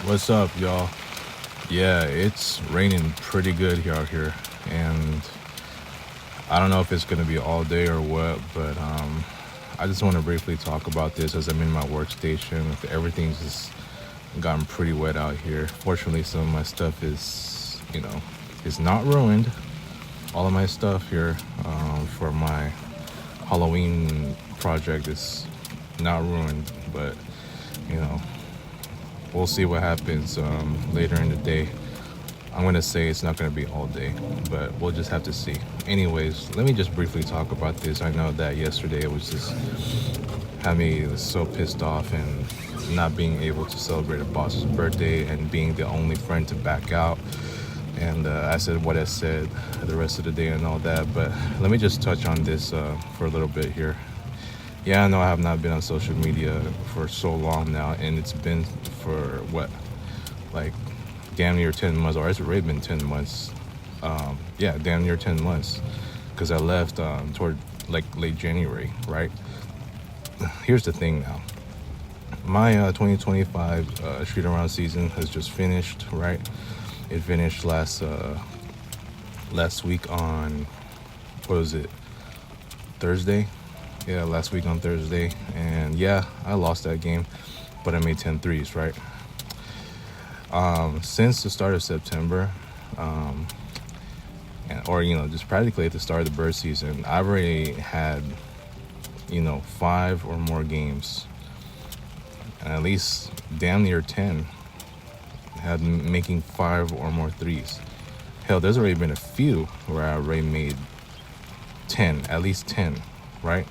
What's up, y'all? Yeah, it's raining pretty good here out here, and I don't know if it's gonna be all day or what, but I just want to briefly talk about this as I'm in my workstation. Everything's just gotten pretty wet out here. Fortunately, some of my stuff is not ruined. All of my stuff here for my Halloween project is not ruined, but you know, we'll see what happens later in the day. I'm gonna say it's not gonna be all day, but we'll just have to see. Anyways, let me just briefly talk about this. I know that yesterday it was just had me so pissed off and not being able to celebrate a boss's birthday and being the only friend to back out. And I said what I said the rest of the day and all that. But let me just touch on this for a little bit here. Yeah, I know I have not been on social media for so long now, and it's been for what, like damn near 10 months, or it's already been 10 months. Yeah, damn near 10 months, because I left toward like late January, right? Here's the thing now. My 2025 shoot-around season has just finished, right? It finished last week on, what was it, Thursday? Yeah, last week on Thursday. And yeah, I lost that game, but I made 10 threes, right? Since the start of September, or just practically at the start of the bird season, I've already had 5 or more games, and at least damn near 10 had making 5 or more threes. Hell, there's already been a few where I already made 10, at least 10, right?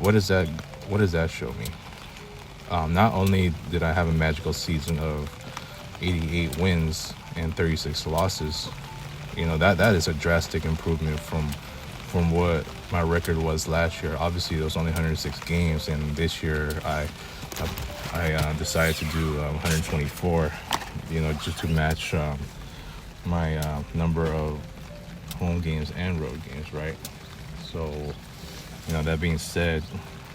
What does that show me? Not only did I have a magical season of 88 wins and 36 losses, that is a drastic improvement from what my record was last year. Obviously, there was only 106 games, and this year I decided to do 124. Just to match my number of home games and road games, right? So, that being said,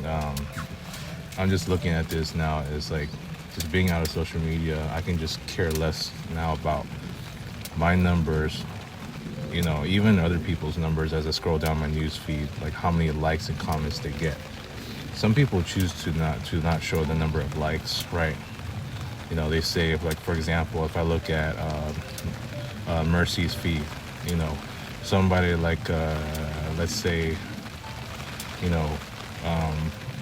I'm just looking at this now as like just being out of social media. I can just care less now about my numbers, even other people's numbers as I scroll down my news feed, like how many likes and comments they get. Some people choose to not show the number of likes, right? They say, if, like, for example, if I look at Mercy's feed, somebody like let's say, you know,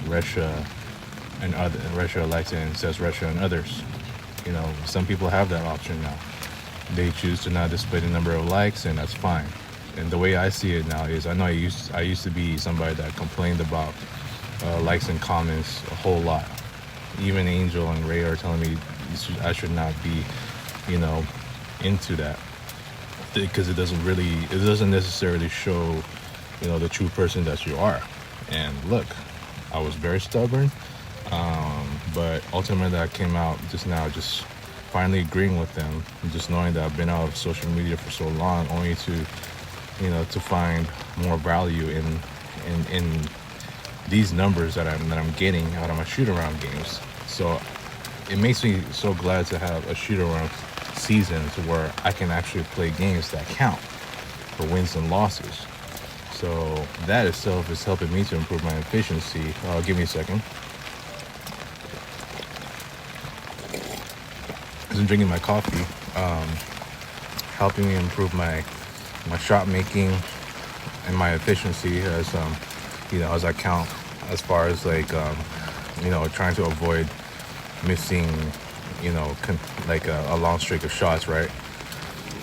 Russia and other Russia likes it and says Russia and others. Some people have that option now. They choose to not display the number of likes, and that's fine. And the way I see it now is, I know I used to be somebody that complained about likes and comments a whole lot. Even Angel and Ray are telling me I should not be, into that, because it doesn't necessarily show, the true person that you are. And look, I was very stubborn, but ultimately I came out just now, just finally agreeing with them, and just knowing that I've been out of social media for so long, only to, to find more value in these numbers that I'm getting out of my shoot-around games. So it makes me so glad to have a shoot-around season to where I can actually play games that count for wins and losses. So that itself is helping me to improve my efficiency. Give me a second. As I'm drinking my coffee, helping me improve my shot making and my efficiency as as I count, as far as like trying to avoid missing a long streak of shots, right?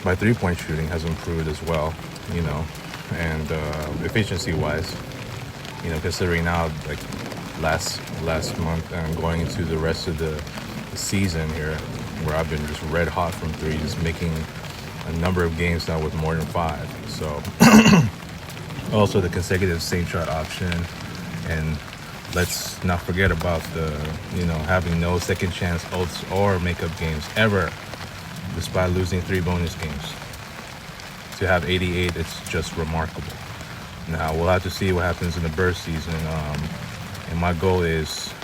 My 3-point shooting has improved as well, and efficiency wise, considering now, like last month and going into the rest of the season here, where I've been just red hot from three, just making a number of games now with more than 5. So also the consecutive same shot option, and let's not forget about the having no second chance ults or makeup games ever, despite losing 3 bonus games. To have 88, it's just remarkable. Now we'll have to see what happens in the burst season, and my goal is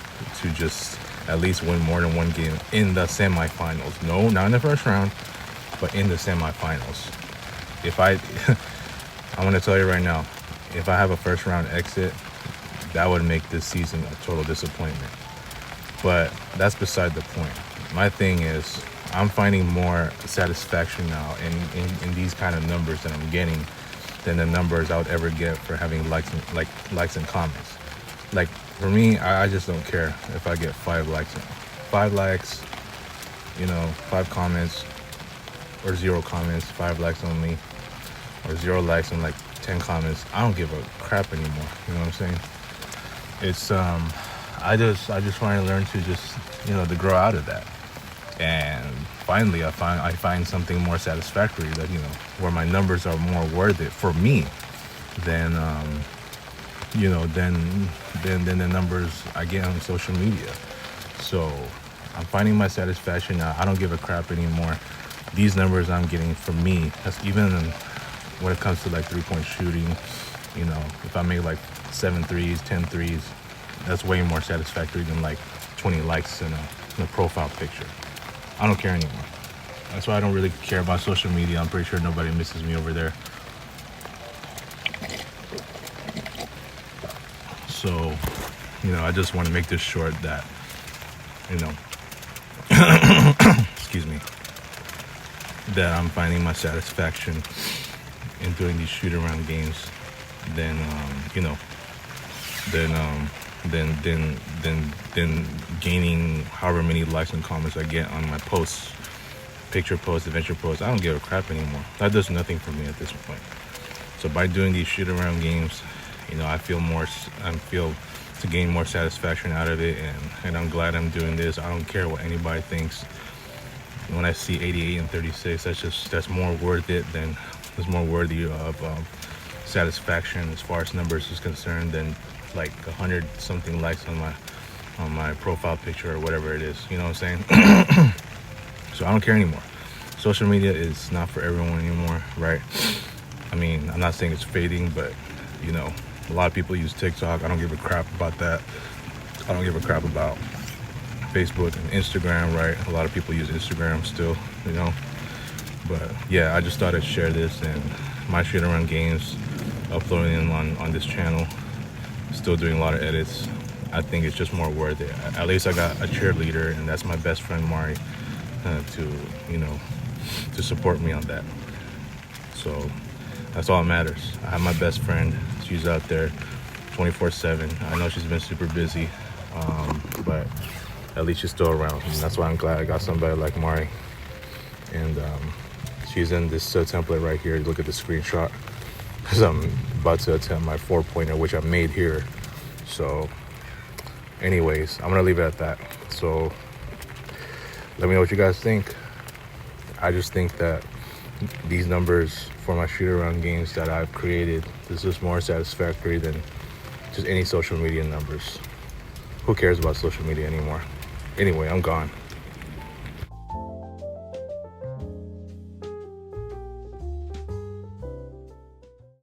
to just at least win more than one game in the semifinals. No, not in the first round, but in the semifinals. If I, I'm gonna tell you right now, if I have a first round exit, that would make this season a total disappointment. But that's beside the point. My thing is, I'm finding more satisfaction now in these kind of numbers that I'm getting than the numbers I would ever get for having likes and comments. Like for me, I just don't care if I get 5 likes, 5 comments, or 0 comments, 5 likes only, or 0 likes and like 10 comments. I don't give a crap anymore. You know what I'm saying? It's I just want to learn to just to grow out of that. And finally, I find something more satisfactory that where my numbers are more worth it for me than than the numbers I get on social media. So I'm finding my satisfaction now. I don't give a crap anymore. These numbers I'm getting for me, that's even when it comes to like 3-point shooting. If I make like 7 threes, 10 threes, that's way more satisfactory than like 20 likes in a profile picture. I don't care anymore. That's why I don't really care about social media. I'm pretty sure nobody misses me over there. So, I just want to make this short that, excuse me, that I'm finding my satisfaction in doing these shoot-around games than, than gaining however many likes and comments I get on my posts, picture posts, adventure posts. I don't give a crap anymore. That does nothing for me at this point. So by doing these shoot-around games, I feel to gain more satisfaction out of it, and I'm glad I'm doing this. I don't care what anybody thinks. When I see 88 and 36, that's more worth it than is more worthy of satisfaction as far as numbers is concerned than like 100 something likes on my profile picture or whatever it is. You know what I'm saying? So I don't care anymore. Social media is not for everyone anymore, right? I mean, I'm not saying it's fading, but a lot of people use TikTok. I don't give a crap about that. I don't give a crap about Facebook and Instagram, right? A lot of people use Instagram still, But yeah, I just thought I'd share this and my shoot-around games, uploading them on this channel. Still doing a lot of edits. I think it's just more worth it. At least I got a cheerleader, and that's my best friend Mari, to support me on that. So that's all that matters. I have my best friend. She's out there 24/7. I know she's been super busy, but at least she's still around. And that's why I'm glad I got somebody like Mari. And she's in this template right here. Look at the screenshot, because I'm about to attempt my 4-pointer, which I made here. So anyways, I'm gonna leave it at that. So let me know what you guys think. I just think that these numbers for my shoot-around games that I've created, this is more satisfactory than just any social media numbers. Who cares about social media anymore? Anyway, I'm gone.